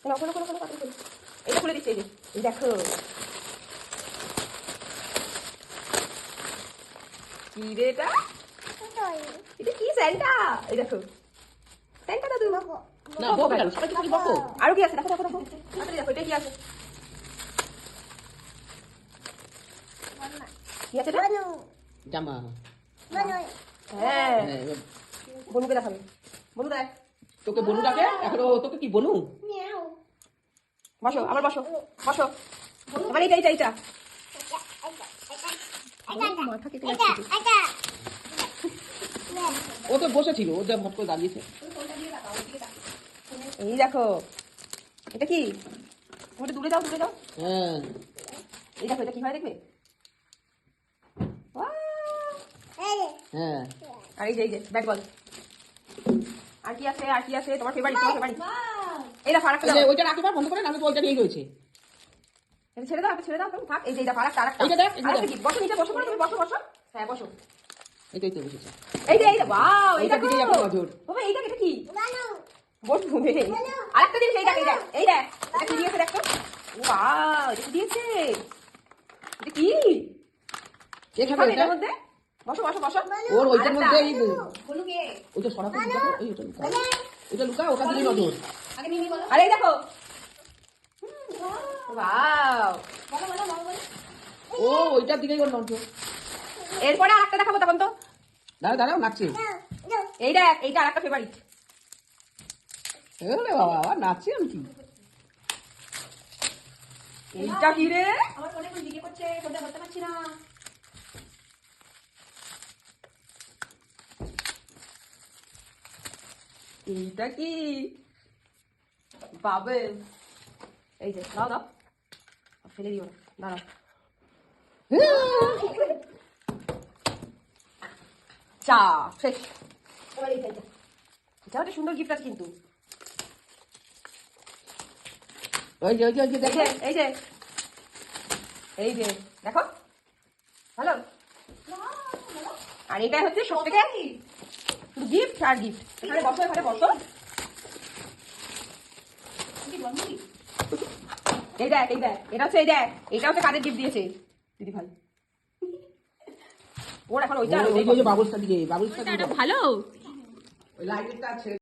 এটা খুলে দিচ্ছে, এই যে দেখো কি রে এটা, এটা কি স্যান্টা, এই দেখো স্যান্টা দাদু। না বকো কেন, সবাই কিছু বকো। আরো কি আছে দেখো দেখো দেখো, তাড়াতাড়ি দেখো এটা কি আছে, কি আছে এটা? জামা। হ্যাঁ বনুকে দেখাবে, বনু দেখ। তোকে বনু ডাকে এখনো, তোকে কি বনু? বসো আবার বসো বসো, এবার এইটা এইটা এইটা মাথা কেটে যাচ্ছে। ও তো বসেছিল, ও যা ভট করে দাঁড়িয়েছে। এই দেখো এটা কি, ওটা দূরে যাও দূরে যাও। হ্যাঁ এই দেখো এটা কি হয় দেখবে। হ্যাঁ আর এই যে ব্যাট বল, আর কি আছে আর কি আছে তোমার ফেভারিট, তোমার ফেভারিট। এই দেখো আরেকটা দাও, ওইটা রাখতে পার বন্ধ করে, আমি তো ওইটা নিয়ে রয়েছে। এটা ছেড়ে দাও, ছেড়ে দাও তুমি, থাক। এই যে এটা আরেকটা আরেকটা, এইটা দেখ, এইটা দেখ। বসো নিচে বসো, তুমি বসো বসো, হ্যাঁ বসো। এইটাই তো বসেছে। এই যে ওয়াও, এই এইটা দেখো দিকে যাবে নজর। বাবা, এইটা এটা কি বসু রে, আরেকটা জিনিস এই দেখ, এই দেখ এটা কি দিয়েছে দেখো, ওয়াও এটা কি দিয়েছে, এটা কি কে খাবে খাবে এটা? এটার মধ্যে, বসো বসো বসো। ওর ওইটার আরেকটা। মধ্যে এই বলুকে ওইটা সরাতে লুকা, এই ওটা লুকা, ওইটা লুকা, ওটা দিকে নজর। আগে মিমি বলো, আরে এই দেখো ওয়াও, বলো বলো বলো। ও ওইটার দিকেই ওর নজর। এরপরে আরেকটা দেখাবো তখন তো, দাঁড়াও দাঁড়াও, নাচছে। এই দেখ এইটা আরেকটা ফেভারিট। এলে বাবা আবার নাচছে, আমি কি এইটা কি রে, আমার ফোনে কোন ভিডিও করছে, ফোনটা করতে পারছি না। এইটা কি বাবে, এই যে দাও দাও, ফেলে দিও না, দাঁড়াও। চা শেষ, এবার এইটা এইটা, এটাও একটা সুন্দর গিফট আছে কিন্তু, ওই যে ওই যে ওই যে এই দেখো। যে এই যে এই যে দেখো ভালো। আর এটা হচ্ছে সব থেকে শুধু গিফট আর গিফট। এখানে বসো, এখানে বসো, এই দেখ এই দেখ, এটা হচ্ছে এই দেখ, এটা হচ্ছে কাদের গিফট দিয়েছে দিদি ভাই, ওর এখন ওইটা ওই যে বাবুলসটা দিকে, বাবুলসটা দিকে ভালো। ওই লাইটটা আছে।